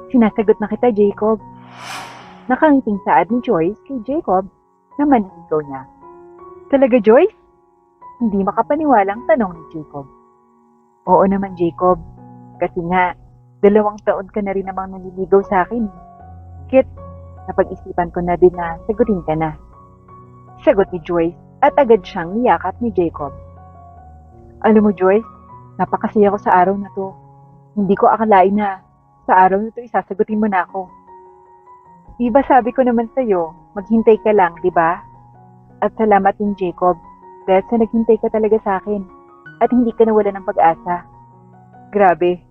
Sinasagot na kita, Jacob. Nakangiting saad ni Joyce kay Jacob na maniligaw niya. Talaga, Joyce? Hindi makapaniwalang tanong ni Jacob. Oo naman, Jacob. Kasi nga, 2 taon ka na rin namang nanliligaw sa akin. Kit, napag-isipan ko na din na sagutin ka na. Sagot ni Joyce at agad siyang niyakap ni Jacob. Alam mo, Joyce, napakasaya ko sa araw na to. Hindi ko akalain na sa araw na to isasagutin mo na ako. Diba sabi ko naman sa'yo, maghintay ka lang, di ba? At salamat din, Jacob, dahil sa naghintay ka talaga sa akin at hindi ka nawala ng pag-asa. Grabe,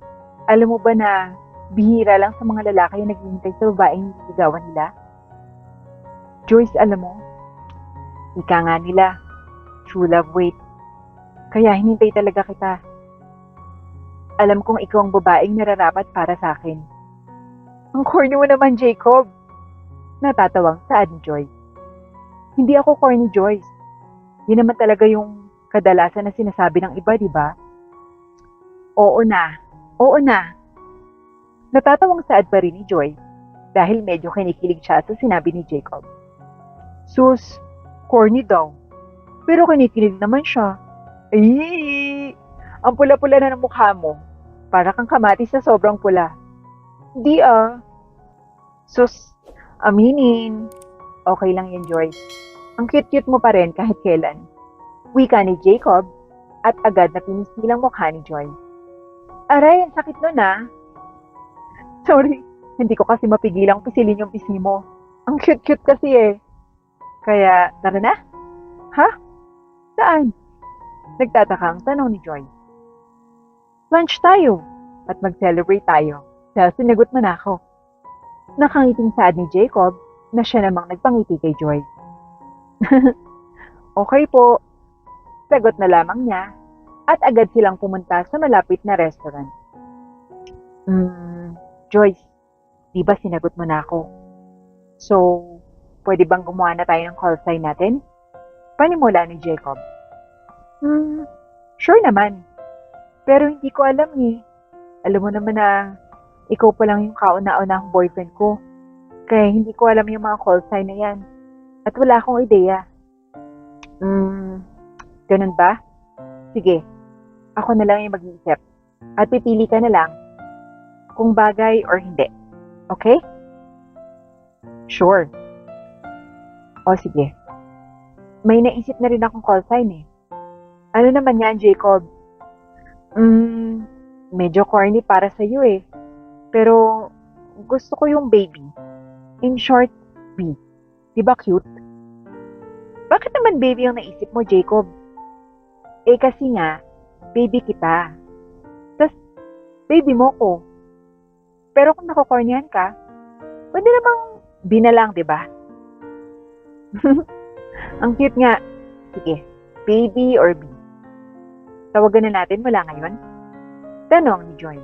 alam mo ba na bihira lang sa mga lalaki yung naghihintay sa babaeng nililigawan nila? Joyce, alam mo, ika nga nila, true love wait. Kaya hinintay talaga kita. Alam kong ikaw ang babaeng nararapat para sa akin. Ang corny mo naman, Jacob. Natatawang saad ni Joyce. Hindi ako corny, Joyce. Yun naman talaga yung kadalasan na sinasabi ng iba, di ba? Oo na. Oo na. Natatawang saad pa rin ni Joyce dahil medyo kinikilig siya sa sinabi ni Jacob. Sus, corny daw. Pero kinikilig naman siya. Ay, ang pula-pula na ng mukha mo. Para kang kamatis sa sobrang pula. Di ah. Sus, aminin. Okay lang yan, Joyce. Ang cute-cute mo pa rin kahit kailan. Wika ni Jacob at agad na pinisilang mukha ni Joyce. Aray, ang sakit nun ah. Sorry, hindi ko kasi mapigilang pisilin yung pisngi mo. Ang cute-cute kasi eh. Kaya, tara na? Ha? Saan? Nagtatakang tanong ni Joyce. Lunch tayo at mag-celebrate tayo dahil sinagot mo na ako. Nakangiting saad ni Jacob na siya namang nagpangiti kay Joyce. Okay po, sagot na lamang niya at agad silang pumunta sa malapit na restaurant. Joyce, di ba sinagot mo na ako? So, pwede bang gumawa na tayo ng call sign natin? Panimula ni Jacob. Sure naman. Pero hindi ko alam eh. Alam mo naman na ikaw pa lang yung kauna-unahang boyfriend ko. Kaya hindi ko alam yung mga call sign na yan. At wala akong ideya. Ganun ba? Sige, ako na lang yung mag-iisip. At pipili ka na lang kung bagay or hindi. Okay? Sure. O sige. May naisip na rin akong call sign eh. Ano naman yan, Jacob? Medyo corny para sa'yo eh. Pero gusto ko yung baby. In short, B. Diba cute? Bakit naman baby yung naisip mo, Jacob? Eh kasi nga, baby kita. Tas, baby mo ko. Pero kung nakukornyan ka, pwede namang B na lang, diba? Ang cute nga. Sige, baby or B? Tawagan na natin mula ngayon? Tanong ni Joy.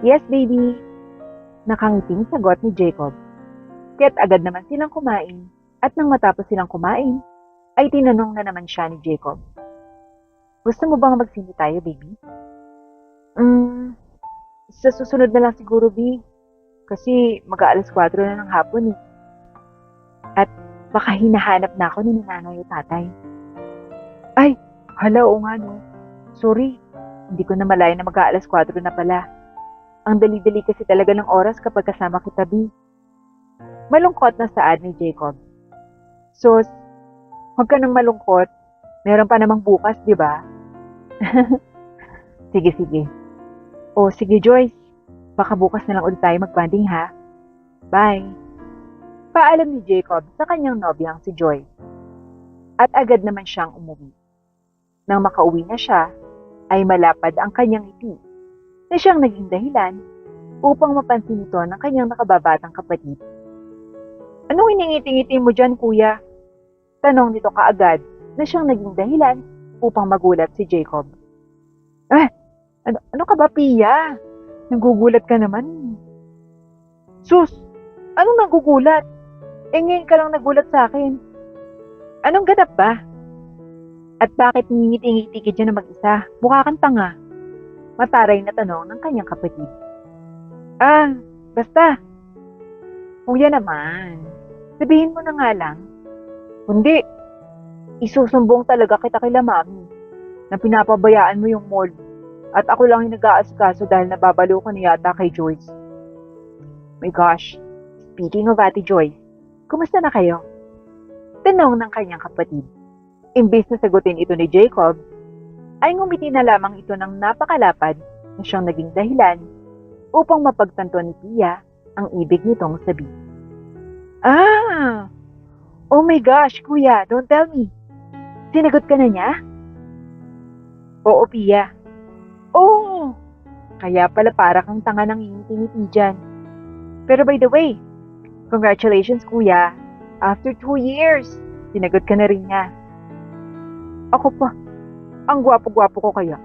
Yes, baby. Nakangiting sagot ni Jacob. Kaya't agad naman silang kumain at nang matapos silang kumain, ay tinanong na naman siya ni Jacob. Gusto mo bang magsindi tayo, baby? Sa susunod na lang siguro, B. Kasi mag-aalas 4 na ng hapon eh. At baka hinahanap na ako ni nanay at tatay. Ay, hala, oo nga no. Sorry, hindi ko na malaya na mag-aalas 4 na pala. Ang dali-dali kasi talaga ng oras kapag kasama kita, B. Malungkot na saad ni Jacob. Sus, huwag ka nang malungkot. Meron pa namang bukas, di ba? Sige, sige. O, sige Joyce. Baka bukas na lang ulit tayo mag-banding ha. Bye. Paalam ni Jacob sa kanyang nobyang si Joy. At agad naman siyang umuwi. Nang makauwi na siya, ay malapad ang kanyang ngiti na siyang naging dahilan upang mapansin ito ng kanyang nakababatang kapatid. Anong iningiti-ngiti mo dyan, kuya? Tanong nito kaagad na siyang naging dahilan upang magulat si Jacob. Ano ka ba, Pia? Nagugulat ka naman. Sus, anong nagugulat? Ngayon ka lang nagulat sa akin. Anong ganap ba? At bakit ngingiti-ngiti ka dyan na mag-isa? Mukha kang tanga. Mataray na tanong ng kanyang kapatid. Basta. Kuya naman. Sabihin mo na nga lang. Kundi, isusumbong talaga kita kila mami na pinapabayaan mo yung mall at ako lang yung nag-aasikaso dahil nababalo ka na yata kay Joyce. My gosh, speaking of Ate Joyce, kumusta na kayo? Tanong ng kanyang kapatid. Imbis na sagutin ito ni Jacob, ay ngumiti na lamang ito ng napakalapad na siyang naging dahilan upang mapagtanto ni Pia ang ibig nitong sabihin. Oh my gosh, kuya, don't tell me. Sinagot ka na niya? Oo, Pia. Oh, kaya pala para kang tanga ng ngingiti dyan. Pero by the way, congratulations kuya. After 2 years, sinagot ka na rin niya. Ako pa, ang gwapo-gwapo ko kaya.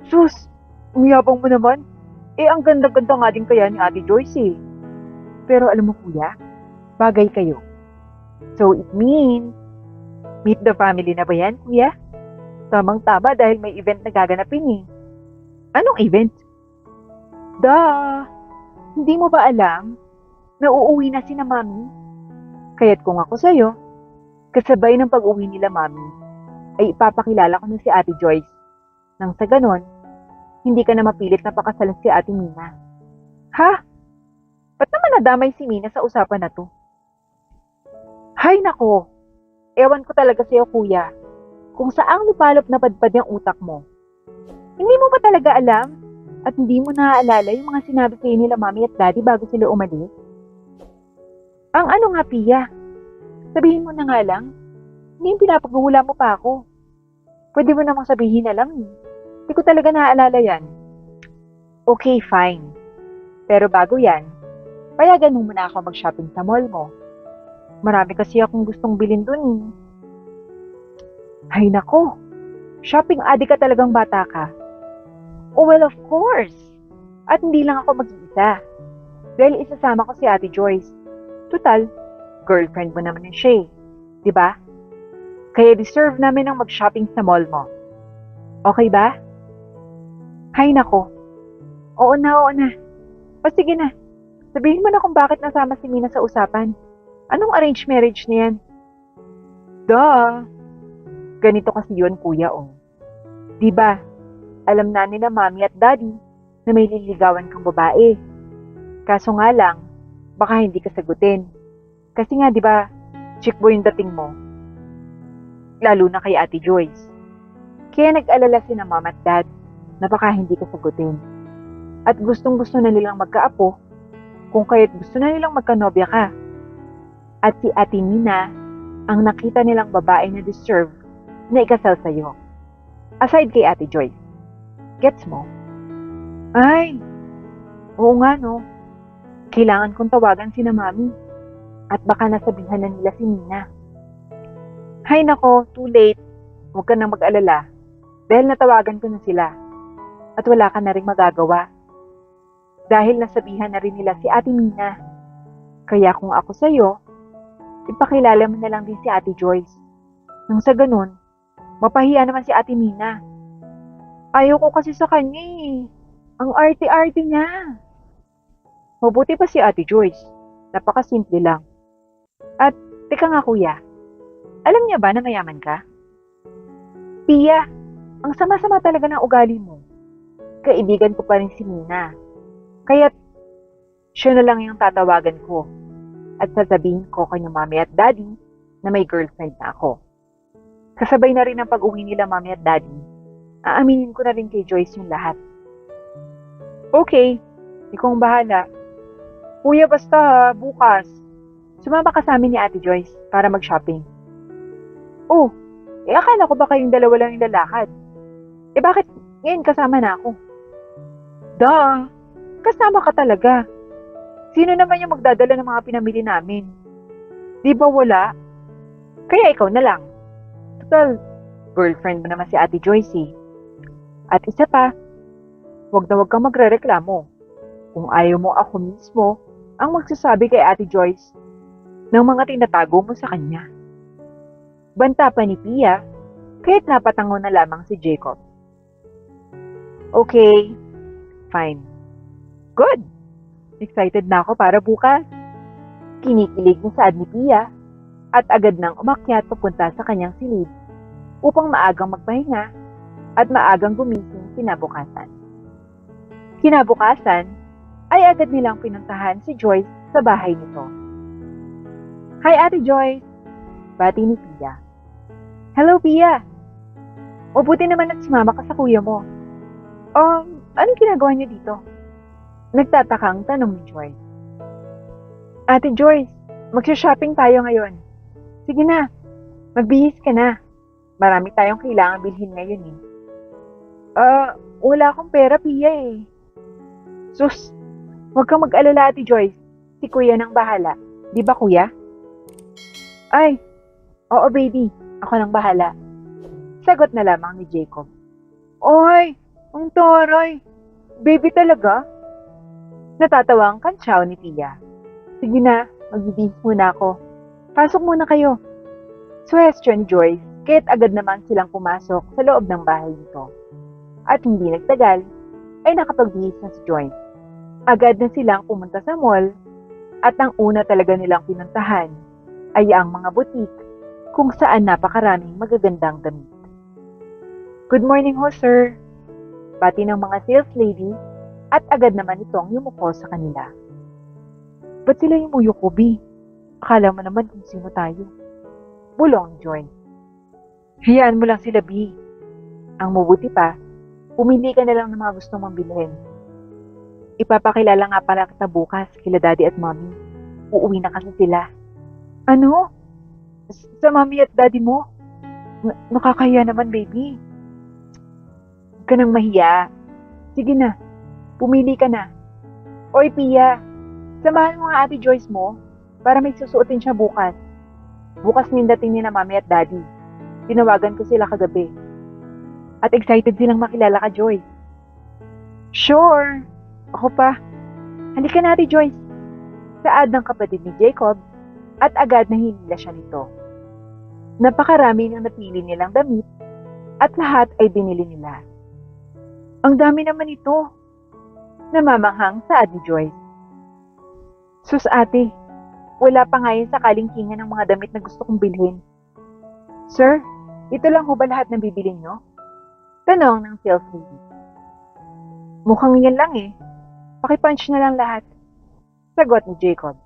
Sus, umiyabang mo naman. Ang ganda-ganda nga din kaya ni Ate Joyce eh. Pero alam mo kuya, bagay kayo. So it means, meet the family na ba yan kuya? Tamang-tama dahil may event na gaganapin eh. Anong event? Hindi mo ba alam na uuwi na si na mami? Kaya't kung ako sa'yo, kasabay ng pag-uwi nila mami, ay ipapakilala ko na si Ate Joyce. Nang sa ganon, hindi ka na mapilit na pakasalan si Ate Mina. Ha? Ba't naman nadamay si Mina sa usapan na to? Hay nako, ewan ko talaga sa'yo kuya, kung saang lupalop na padpad yung utak mo. Hindi mo ba talaga alam at hindi mo naaalala yung mga sinabi sa'yo nila mami at daddy bago sila umalis? Ang ano nga Pia? Sabihin mo na nga lang, hindi yung pinapaghuhula mo pa ako. Pwede mo namang sabihin na lang eh. Hindi ko talaga naaalala yan. Okay, fine. Pero bago yan, payagan mo muna ako mag-shopping sa mall mo. Marami kasi akong gustong bilhin dun eh. Hay nako, shopping addict ka talagang bata ka. Oh well, of course. At hindi lang ako mag-iisa. Dahil isasama ko si Ate Joyce. Tutal, girlfriend mo naman yun siya eh. Diba? Kaya deserve namin ang mag-shopping sa mall mo. Okay ba? Hay nako. Oo na. O sige na. Sabihin mo na kung bakit nasama si Mina sa usapan. Anong arranged marriage na yan? Ganito kasi yun, kuya, oh. Diba, alam na nila mami at daddy na may liligawan kang babae. Kaso nga lang, baka hindi ka sagutin. Kasi nga, diba, chick boy yung dating mo. Lalo na kay Ate Joyce. Kaya nag-alala si na mama at dad na baka hindi ka sagutin. At gustong-gusto na nilang magkaapo, kung kaya't gusto na nilang magkanobya ka. At si Ate Mina ang nakita nilang babae na deserve na ikasal sa'yo. Aside kay Ate Joyce. Gets mo? Ay, oo nga no. Kailangan kong tawagan si na mami. At baka nasabihan na nila si Mina. Hay nako, too late. Huwag ka nang mag-alala. Dahil natawagan ko na sila. At wala ka na rin magagawa. Dahil nasabihan na rin nila si Ate Mina. Kaya kung ako sa'yo, ipakilala mo na lang din si Ate Joyce. Nang sa ganun, mapahiya naman si Ate Mina. Ayaw ko kasi sa kanya eh. Ang arte-arte niya. Mabuti pa si Ate Joyce. Napakasimple lang. At, teka nga kuya, alam niya ba na mayaman ka? Pia, ang sama-sama talaga ng ugali mo. Kaibigan ko pa rin si Mina. Kaya't, siya na lang yung tatawagan ko. At sasabihin ko kay mami at daddy na may girlfriend na ako. Kasabay na rin ang pag-uwi nila mami at daddy. Aaminin ko na rin kay Joyce yung lahat. Okay, ikaw ang bahala. Kuya basta bukas, sumama ka sa amin ni Ate Joyce para mag-shopping. Oh, akala ko ba kayong dalawa lang yung lalakad? Bakit ngayon kasama na ako? Kasama ka talaga. Sino naman yung magdadala ng mga pinamili namin? Di ba wala? Kaya ikaw na lang. Total, girlfriend mo naman si Ate Joyce eh. At isa pa, wag na wag kang magrereklamo. Kung ayaw mo ako mismo ang magsasabi kay Ate Joyce ng mga tinatago mo sa kanya. Banta pa ni Pia, kahit napatango na lamang si Jacob. Okay, fine. Good! Excited na ako para bukas. Kinikilig na saad ni Pia at agad nang umakyat papunta sa kanyang silid upang maagang magpahinga at maagang gumising kinabukasan. Kinabukasan ay agad nilang pinuntahan si Joyce sa bahay nito. Hi Ate Joyce! Bati ni Pia. Hello Pia! Mabuti naman at sumama ka sa kuya mo. Anong ginagawa niyo dito? Nagtatakang tanong ni Joyce. Ate Joyce, magsha-shopping tayo ngayon. Sige na, magbihis ka na. Marami tayong kailangan bilhin ngayon eh. Wala akong pera, Pia eh. Sus, huwag kang mag-alala, Ate Joyce. Si Kuya nang bahala. Di ba, Kuya? Ay, oo baby. Ako nang bahala. Sagot na lamang ni Jacob. Oy, ang taray. Baby talaga? Natatawa ang kantsaw ni Pia. Sige na, magbibihis muna ako. Pasok muna kayo. Suwestyon ni Joyce, kahit agad naman silang pumasok sa loob ng bahay nito. At hindi nagtagal, ay nakapagbihis na si Joyce. Agad na silang pumunta sa mall at ang una talaga nilang pinuntahan ay ang mga butik kung saan napakaraming magagandang damit. Good morning ho, sir. Bati ng mga sales lady at agad naman itong yumuko sa kanila. Ba't sila yumuyuko, B? Akala mo naman kung sino tayo. Bulong ni Joyce. Hayaan mo lang sila, B. Ang mabuti pa, pumili ka na lang ng mga gusto mong bilhin. Ipapakilala nga pala kita bukas kila daddy at mommy. Uuwi na kasi sila. Ano? Sa mommy at daddy mo? Nakakahiya naman, baby. Huwag ka nang mahiya. Sige na, pumili ka na. Oy, Pia, samahan mo nga Ate Joyce mo para may susuotin siya bukas. Bukas nindating niya na mommy at daddy. Tinawagan ko sila kagabi. At excited silang makilala ka, Joyce. Sure. Ako pa. Halika na, Ate Joyce. Saad ng kapatid ni Jacob at agad na hinila siya nito. Napakarami ng napili nilang damit at lahat ay binili nila. Ang dami naman ito. Namamanghang saad ni Joyce. Sus ate, wala pa nga yan sa kalingkingan ng mga damit na gusto kong bilhin. Sir, ito lang ho ba lahat ng bibilin nyo? Tanong ng sales lady. Mukhang yan lang eh. Pakipunch na lang lahat. Sagot ni Jacob.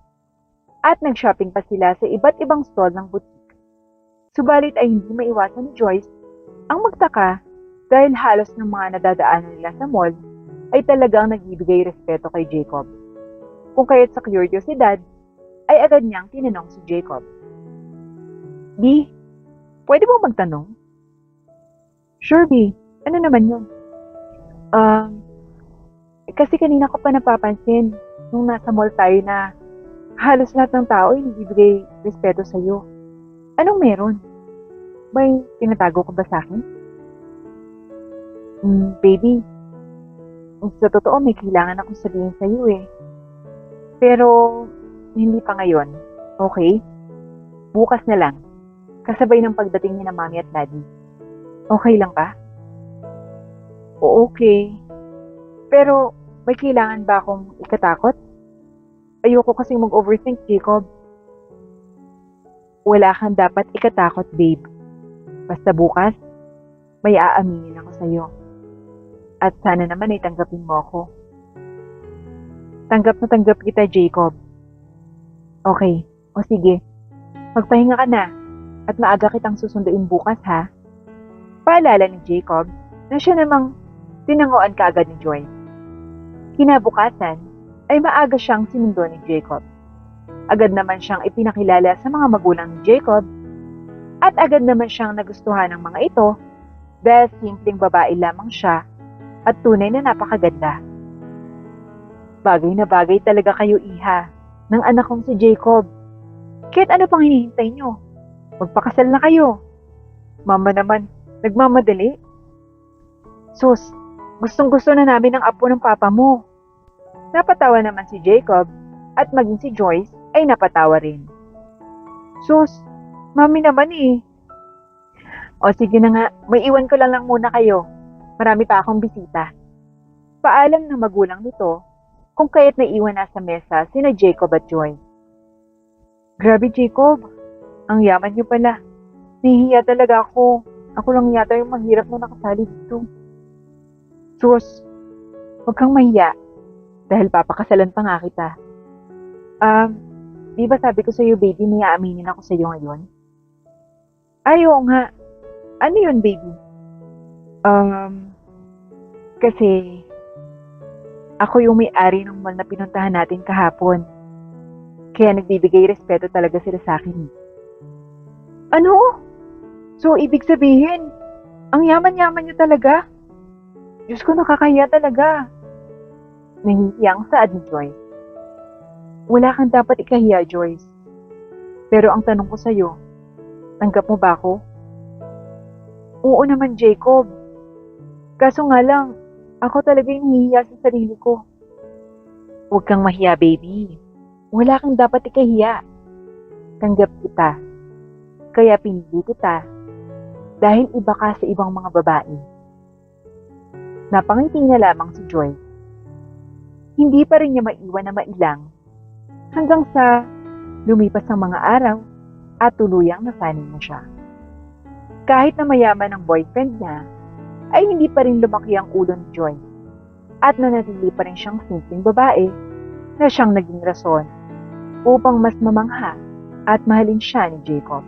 At nag-shopping pa sila sa iba't ibang stall ng boutique. Subalit ay hindi maiwasan ni Joyce ang magtaka dahil halos ng mga nadadaanan nila sa mall ay talagang nagbibigay respeto kay Jacob. Kung kaya't sa kuryosidad, ay agad niyang tinanong si Jacob. B, pwede mo magtanong? Sure, B. Ano naman yun? Kasi kanina ko pa napapansin nung nasa mall tayo na halos lahat ng tao ay nagbibigay respeto sa'yo. Anong meron? May tinatago ko ba sa akin? Baby, sa totoo may kailangan akong sabihin sa'yo eh. Pero, hindi pa ngayon, okay? Bukas na lang, kasabay ng pagdating ni na mommy at daddy. Okay lang ba? O okay. Pero, may kailangan ba akong ikatakot? Ayoko kasing mag-overthink, Jacob. Wala kang dapat ikatakot, babe. Basta bukas, may aaminin ako sa'yo. At sana naman ay tanggapin mo ako. Tanggap na tanggap kita, Jacob. Okay, o sige. Magpahinga ka na at maaga kitang susunduin bukas, ha? Paalala ni Jacob na siya namang tinanguan kaagad ni Joyce. Kinabukasan ay maaga siyang sinundo ni Jacob. Agad naman siyang ipinakilala sa mga magulang ni Jacob at agad naman siyang nagustuhan ng mga ito dahil simpleng babae lamang siya at tunay na napakaganda. Bagay na bagay talaga kayo, iha, ng anak kong si Jacob. Kahit ano pang hinihintay nyo? Magpakasal na kayo. Mama naman, nagmamadali. Sus, gustong-gusto na namin ang apo ng papa mo. Napatawa naman si Jacob at maging si Joyce ay napatawa rin. Sus, mami naman eh. O sige na nga, may iwan ko lang muna kayo. Marami pa akong bisita. Paalam ng magulang nito kung kaya't naiwan na sa mesa sina Jacob at Joy. Grabe Jacob, ang yaman niyo pala. Nahihiya talaga ako. Ako lang yata yung mahirap na nakasali dito. Sus, huwag kang mahiya dahil papakasalan pa nga kita. Di ba sabi ko sa'yo baby may aaminin ako sa'yo ngayon? Ay, oo nga. Ano yun baby? Kasi ako yung may-ari ng mall na pinuntahan natin kahapon. Kaya nagbibigay respeto talaga sila sa akin. Ano? So, ibig sabihin, ang yaman-yaman niyo talaga? Diyos ko, nakakahiya talaga. Nahihiyang saad ni Joy. Wala kang dapat ikahiya, Joyce. Pero ang tanong ko sa'yo, tanggap mo ba ako? Oo naman, Jacob. Kaso nga lang, ako talaga yung nahihiya sa sarili ko. Huwag kang mahiya, baby. Wala kang dapat ikahiya. Tanggap kita. Kaya pinili kita. Dahil iba ka sa ibang mga babae. Napangiti na lamang si Joy. Hindi pa rin niya maiwan na mailang hanggang sa lumipas ang mga araw at tuluyang nasanay na siya. Kahit na mayaman ang boyfriend niya, ay hindi pa rin lumaki ang ulo ni Joy at nanatili pa rin siyang simpleng babae na siyang naging rason upang mas mamangha at mahalin siya ni Jacob.